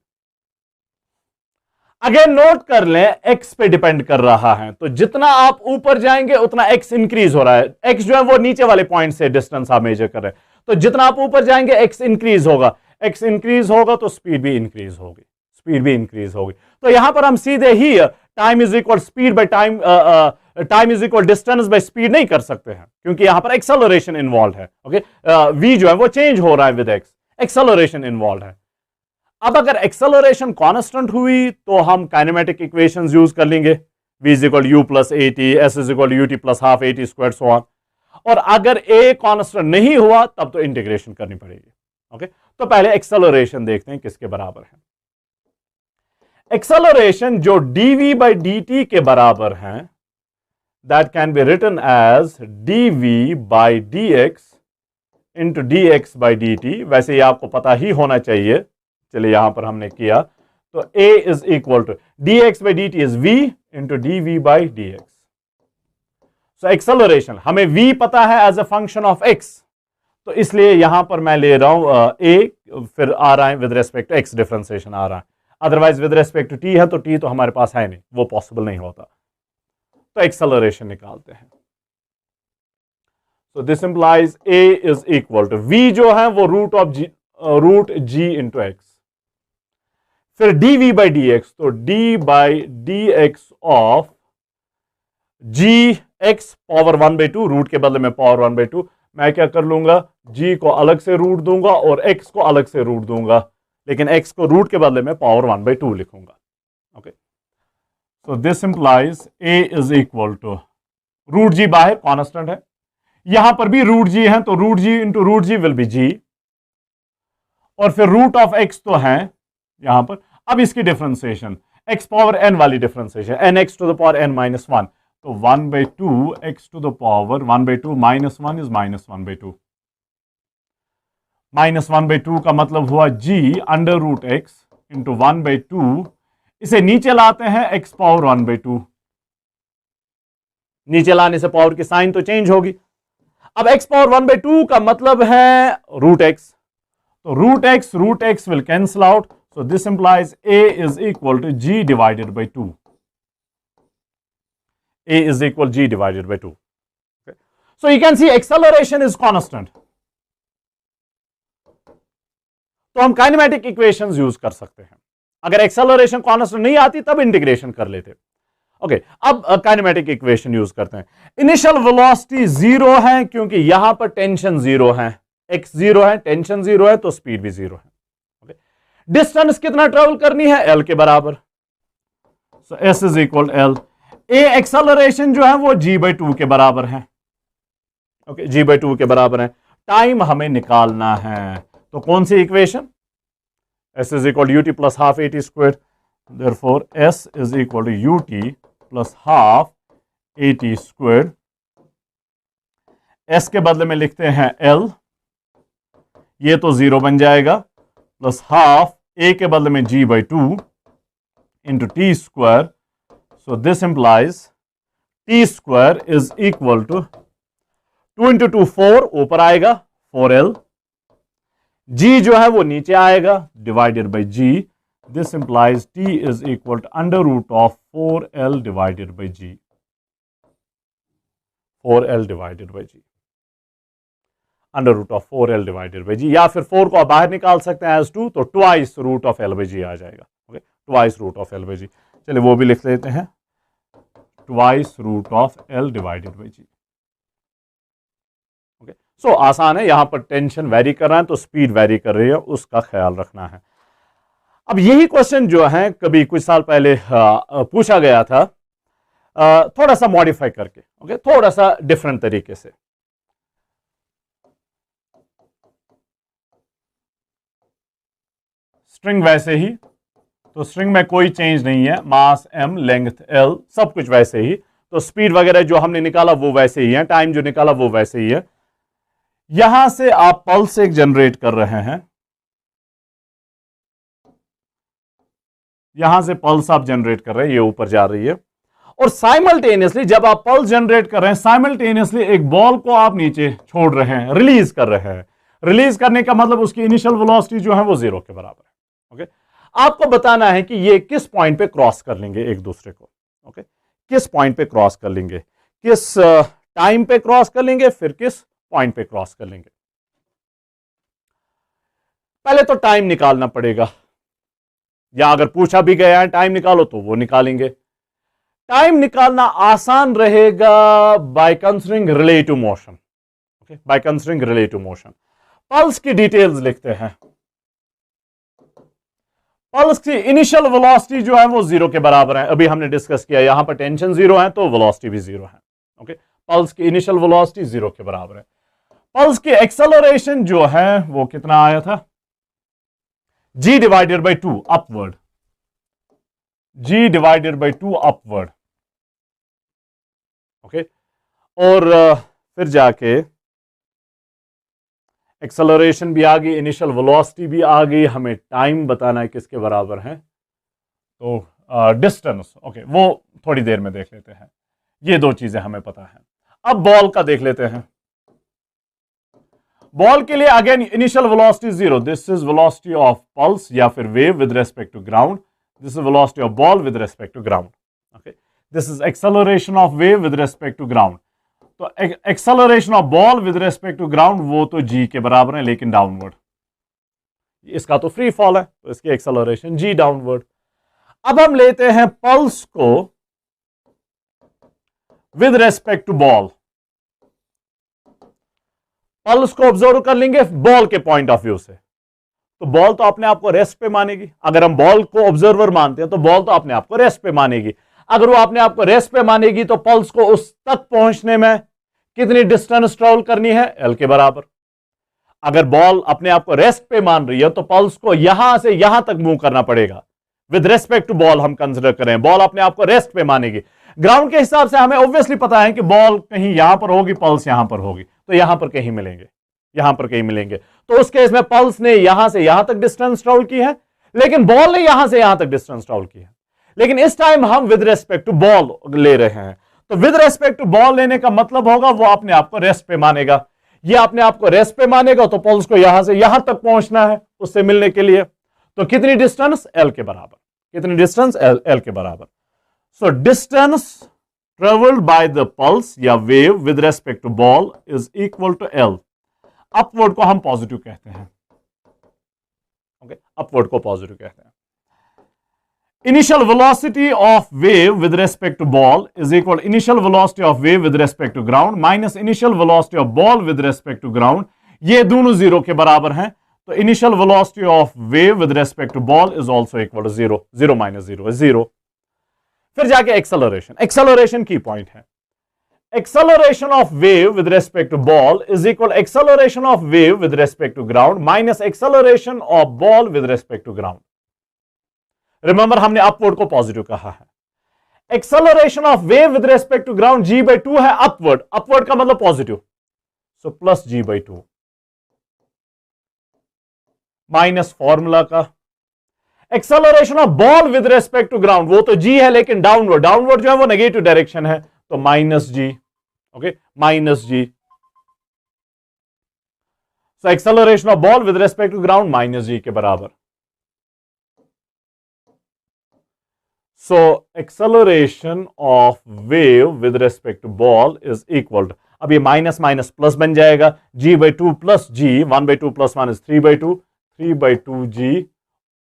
Again note कर लें, X पे depend कर रहा है, तो जितना आप ऊपर जाएंगे उतना X इंक्रीज हो रहा है. X जो है वो नीचे वाले पॉइंट से डिस्टेंस आप मेजर कर रहे हैं, तो जितना आप ऊपर जाएंगे X इंक्रीज होगा. X इंक्रीज होगा तो स्पीड भी इंक्रीज होगी, स्पीड भी इंक्रीज होगी. तो यहां पर हम सीधे ही time is equal speed by time, time is equal distance by speed नहीं कर सकते हैं, क्योंकि यहां पर एक्सेलरेशन इन्वॉल्व है. ओके, v जो है वो चेंज हो रहा है विद x, एक्सेलरेशन इन्वॉल्व है. अब अगर एक्सेलरेशन कांस्टेंट हुई तो हम काइनेमेटिक इक्वेशंस यूज कर लेंगे, v is equal u plus at, s is equal ut plus half at square, so on. और अगर a कांस्टेंट नहीं हुआ तब तो इंटीग्रेशन करनी पड़ेगी. ओके, तो पहले एक्सेलरेशन देखते हैं किसके बराबर है. एक्सेलरेशन जो dv by dt के बराबर है, that can be written as dv by dx into dx by dt। वैसे ये आपको पता ही होना चाहिए, चलिए यहां पर हमने किया, तो a is equal to dx by dt is v into dv by dx। so acceleration हमें v पता है as a function of x, तो इसलिए यहां पर मैं ले रहा हूं a, फिर आ रहा है with respect to x differentiation आ रहा है, otherwise with respect to t है तो t तो हमारे पास है नहीं, वो पॉसिबल नहीं होता, तो एक्सेलरेशन निकालते हैं। so this implies a is equal to v जो है वो रूट g इंटू x, फिर dv by dx, तो d by dx of g x power 1/2, root के बदले में पावर 1/2, मैं क्या कर लूंगा, g को अलग से रूट दूंगा और x को अलग से रूट दूंगा, लेकिन x को रूट के बदले में पावर 1/2 लिखूंगा। Okay, so this implies a is equal to root g बाहर कांस्टेंट है, यहां पर भी रूट g है, तो root g into root g will be g, और फिर रूट ऑफ x तो है यहां पर। अब इसकी डिफरेंशिएशन x पावर n वाली differentiation, nx to the power n minus 1, तो 1/2 x to the power 1/2 minus 1 is minus 1/2, minus 1/2 का मतलब हुआ g under root x into 1/2, इसे नीचे लाते हैं x पावर 1/2, नीचे लाने से पावर की साइन तो चेंज होगी। अब x पावर 1/2 का मतलब है रूट x, तो root x will cancel out, so this implies a is equal to g divided by 2, a is equal g divided by 2। okay, so you can see acceleration is constant, तो हम kinematic equations use कर सकते हैं, अगर acceleration constant नहीं आती तब integration कर लेते। ओके, अब काइनेमेटिक इक्वेशन यूज करते हैं। इनिशियल वेलोसिटी 0 है क्योंकि यहां पर टेंशन 0 है, x 0 है, टेंशन 0 है, तो स्पीड भी 0 है। ओके, डिस्टेंस कितना ट्रेवल करनी है, l के बराबर, सो s is equal l। A acceleration जो है वो g/2 के बराबर है। ओके, g/2 के बराबर है। टाइम हमें निकालना है, तो कौन सी equation, s is equal ut plus half at square, therefore s is equal to ut plus half at square, s के बदले में लिखते हैं l, ये तो 0 बन जाएगा, प्लस हाफ a के बदले में g/2 into T square, so this implies t square is equal to 2 into 2 4, ऊपर आएगा 4l, g जो है वो नीचे आएगा divided by g, this implies t is equal to under root of 4l divided by g, 4l divided by g, under root of 4l divided by g, या फिर 4 को आप बाहर निकाल सकते हैं एज 2, तो twice root of l by g आ जाएगा। Okay, twice root of l by g, चलिए वो भी लिख लेते हैं, twice root of l divided by g. Okay, so आसान है, यहां पर टेंशन वेरी कर रहा है तो स्पीड वेरी कर रही है, उसका ख्याल रखना है। अब यही क्वेश्चन जो है कभी कुछ साल पहले पूछा गया था, थोड़ा सा मॉडिफाई करके, ओके, थोड़ा सा डिफरेंट तरीके से। स्ट्रिंग वैसे ही, तो स्ट्रिंग में कोई चेंज नहीं है, मास m, लेंथ l, सब कुछ वैसे ही, तो स्पीड वगैरह जो हमने निकाला वो वैसे ही है, टाइम जो निकाला वो वैसे ही है। यहां से आप पल्स एक जनरेट कर रहे हैं, यहां से पल्स आप जनरेट कर रहे हैं, ये ऊपर जा रही है, और साइमल्टेनियसली जब आप पल्स जनरेट कर रहे हैं, साइमल्टेनियसली एक बॉल को आप नीचे छोड़ रहे हैं, रिलीज कर रहे हैं। रिलीज करने का मतलब उसकी इनिशियल वेलोसिटी जो है वो 0 के बराबर है। ओके, आपको बताना है कि ये किस पॉइंट पे क्रॉस कर लेंगे एक दूसरे को। ओके, किस पॉइंट पे क्रॉस कर लेंगे, किस टाइम पे क्रॉस कर लेंगे, फिर किस पॉइंट पे क्रॉस कर लेंगे। पहले तो टाइम निकालना पड़ेगा, या अगर पूछा भी गया है टाइम निकालो तो वो निकालेंगे। टाइम निकालना आसान रहेगा by considering relative motion. Okay, by considering relative motion. Pulse की डिटेल्स लिखते हैं। पल्स की इनिशियल वेलोसिटी जो है वो 0 के बराबर है, अभी हमने डिस्कस किया, यहां पर टेंशन 0 है तो वेलोसिटी भी 0 है। ओके, पल्स की इनिशियल वेलोसिटी 0 के बराबर है। पल्स की एक्सेलरेशन जो है वो कितना आया था, g divided by 2 upward, g divided by 2 upward. Okay. और फिर जाके एक्सेलरेशन भी आ गई, इनिशियल वेलोसिटी भी आ गई, हमें टाइम बताना है किसके बराबर है, तो डिस्टेंस, ओके, वो थोड़ी देर में देख लेते हैं। ये दो चीजें हमें पता है। अब बॉल का देख लेते हैं। बॉल के लिए again initial velocity 0, this is velocity of pulse या फिर wave with respect to ground, this is velocity of ball with respect to ground, okay. This is acceleration of wave with respect to ground. तो acceleration of ball with respect to ground वो तो जी के बराबर है, लेकिन downward. इसका तो free fall है, तो इसकी एक्सेलरेशन जी डाउनवर्ड। अब हम लेते हैं पल्स को with respect to ball. Pulse को ऑब्जर्व कर लेंगे बॉल के पॉइंट ऑफ व्यू से, तो बॉल तो अपने आप को रेस्ट पे मानेगी। अगर हम बॉल को ऑब्जर्वर मानते हैं तो बॉल तो अपने आप को रेस्ट पे मानेगी। अगर वो अपने आप को रेस्ट पे मानेगी तो पल्स को उस तक पहुंचने में कितनी डिस्टेंस ट्रेवल करनी है, एल के बराबर। अगर बॉल अपने आप को रेस्ट पे मान रही है तो पल्स को यहां से यहां तक मूव करना पड़ेगा। विद रेस्पेक्ट टू बॉल हम कंसिडर करें, बॉल अपने आप को रेस्ट पे मानेगी। ग्राउंड के हिसाब से हमें ऑब्वियसली पता है कि बॉल कहीं यहां पर होगी, पल्स यहां पर होगी, तो यहां पर कहीं मिलेंगे, यहां पर कहीं मिलेंगे। तो उस केस में पल्स ने यहां से यहां तक डिस्टेंस ट्रेवल की है, लेकिन बॉल ने यहां से यहां तक डिस्टेंस ट्रेवल की है। लेकिन इस टाइम हम विद रेस्पेक्ट टू बॉल ले रहे हैं, तो विद रेस्पेक्ट टू बॉल लेने का मतलब होगा वो अपने आप को रेस्ट पे मानेगा। ये अपने आप को रेस्ट पे मानेगा तो पल्स को यहां से यहां तक पहुंचना है उससे मिलने के लिए। तो कितनी डिस्टेंस, एल के बराबर। कितनी डिस्टेंस, एल के बराबर। So distance travelled by the pulse या wave with respect to ball is equal to L. Upward को हम पॉजिटिव कहते हैं, ओके, अपवर्ड को पॉजिटिव कहते हैं। Initial velocity of wave with respect to ball is equal to initial velocity of wave with respect to ground minus initial velocity of ball with respect to ground. ये दोनों zero के बराबर हैं, तो initial velocity of wave with respect to ball is also equal to zero. Zero minus zero is zero. फिर जाके acceleration. Acceleration की point है. Acceleration of wave with respect to ball is equal to acceleration of wave with respect to ground minus acceleration of ball with respect to ground. Remember हमने upward को positive कहा है। Acceleration of wave with respect to ground g by two है upward, upward का मतलब positive, so plus g by two minus formula का। Acceleration of ball with respect to ground वो तो जी है, लेकिन डाउनवर्ड, डाउनवर्ड जो है वो नेगेटिव डायरेक्शन है, तो minus g, okay, minus g. So acceleration of ball with respect to ground minus g के बराबर। So acceleration of wave with respect to ball is equal to, अब ये माइनस माइनस प्लस बन जाएगा, g by 2 plus g, 1 by 2 plus 1 is 3 by 2, 3 by 2g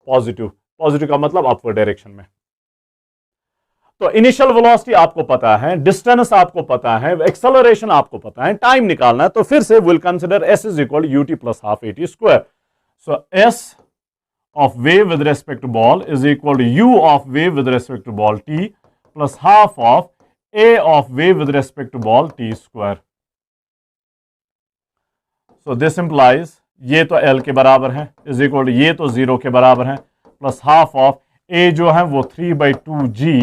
positive, positive का मतलब upward direction में। तो इनिशियल वेलोसिटी आपको पता है, डिस्टेंस आपको पता है, एक्सेलरेशन आपको पता है, टाइम निकालना है, तो फिर से will consider s is equal ut plus half at square. So s of wave with respect to ball is equal to u of wave with respect to ball t plus half of a of wave with respect to ball t square. So this implies ये तो l के बराबर है is equal to ये तो 0 के बराबर है प्लस हाफ ऑफ a जो है वो 3 by 2g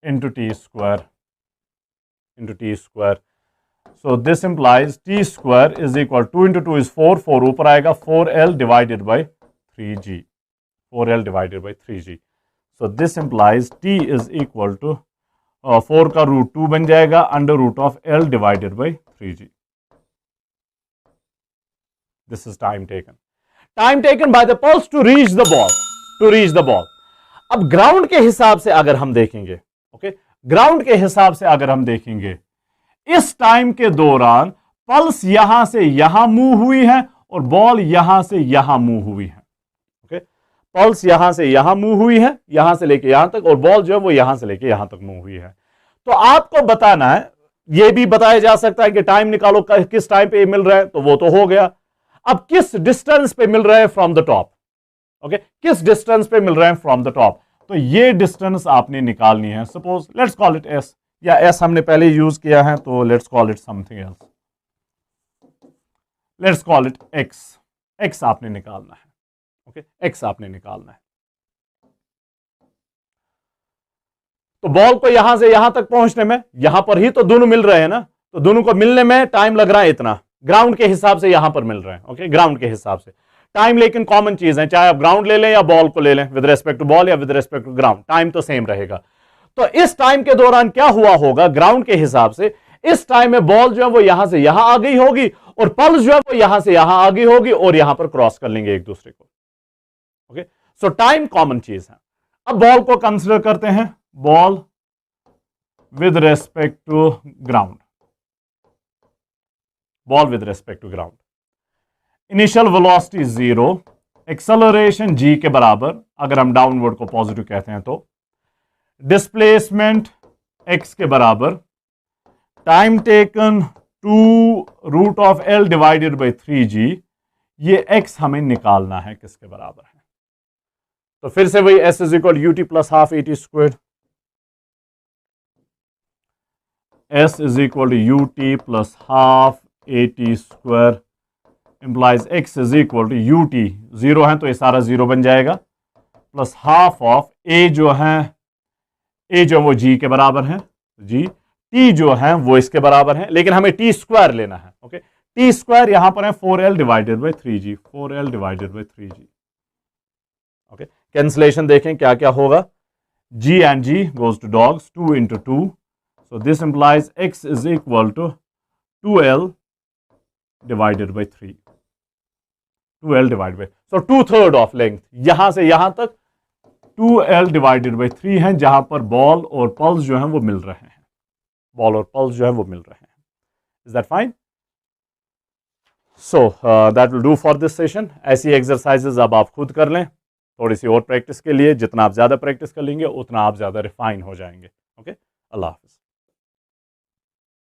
into t square into t square. So this implies t square is equal 2 into 2 is 4, 4 ऊपर आएगा, 4l divided by 3g, 4l divided by 3g. So this implies t is equal to 4 का root 2 बन जाएगा under root of l divided by 3g. This is time taken. Time taken by the pulse to reach the ball. To reach the ball. अब ground के हिसाब से अगर हम देखेंगे, ओके, ग्राउंड के हिसाब से अगर हम देखेंगे, इस टाइम के दौरान पल्स यहां से यहां मूव हुई है और बॉल यहां से यहां मूव हुई है। पल्स यहां से यहां मूव हुई है, यहां से लेके यहां तक, और बॉल जो है वो यहां से लेके यहां तक मूव हुई है। तो आपको बताना है, यह भी बताया जा सकता है कि टाइम निकालो किस टाइम पे मिल रहा है, तो वो तो हो गया। अब किस डिस्टेंस पे मिल रहा है फ्रॉम द टॉप, ओके, किस डिस्टेंस पे मिल रहा है फ्रॉम द टॉप, तो ये डिस्टेंस आपने निकालनी है। Suppose let's call it S, या एस हमने पहले यूज किया है तो let's call it something else, let's call it x. X आपने निकालना है, ओके, एक्स आपने निकालना है। तो बॉल को यहां से यहां तक पहुंचने में, यहां पर ही तो दोनों मिल रहे हैं ना, तो दोनों को मिलने में टाइम लग रहा है इतना, ग्राउंड के हिसाब से यहां पर मिल रहे हैं, ओके, ग्राउंड के हिसाब से टाइम लेकिन कॉमन चीज है, चाहे आप ग्राउंड ले लें या बॉल को ले लें, विद रेस्पेक्ट टू बॉल या with respect to ground, time तो सेम रहेगा। तो इस टाइम के दौरान क्या हुआ होगा ग्राउंड के हिसाब से, इस टाइम में बॉल जो है वो यहां से यहां आ गई होगी और पल्स जो है वो यहां से यहां आ गई होगी और यहां पर क्रॉस कर लेंगे एक दूसरे को, ओके। सो टाइम कॉमन चीज है। अब बॉल को कंसिडर करते हैं, ball with respect to ground, ball with respect to ground, initial velocity 0, acceleration g के बराबर, अगर हम डाउनवर्ड को पॉजिटिव कहते हैं तो, डिस्प्लेसमेंट x के बराबर, time taken 2√L divided by 3g, ये x हमें निकालना है किसके बराबर है। तो फिर से वही s is equal ut plus half at square, s is equal to ut plus half at square implies x is equal to ut, 0 है तो ये सारा 0 बन जाएगा, प्लस हाफ ऑफ a जो वो g के बराबर है, g, t जो है वो इसके बराबर है, लेकिन हमें t स्क्वायर लेना है, ओके। t स्क्वायर यहां पर है 4l divided by 3g, 4l divided by 3g, okay. Cancellation देखें क्या क्या होगा, g and g goes to dogs, 2 into 2, so this implies x is equal to 2l divided by 3, 2l divided by, so 2/3 of length, यहां से यहां तक 2l divided by 3 है, जहां पर बॉल और पल्स जो है वो मिल रहे हैं, बॉल और पल्स जो है वो मिल रहे हैं। Is that fine? So that will do for this session. ऐसी एक्सरसाइजेज अब आप खुद कर लें थोड़ी सी और प्रैक्टिस के लिए, जितना आप ज्यादा प्रैक्टिस कर लेंगे उतना आप ज्यादा रिफाइन हो जाएंगे, ओके। अल्लाह हाफिज।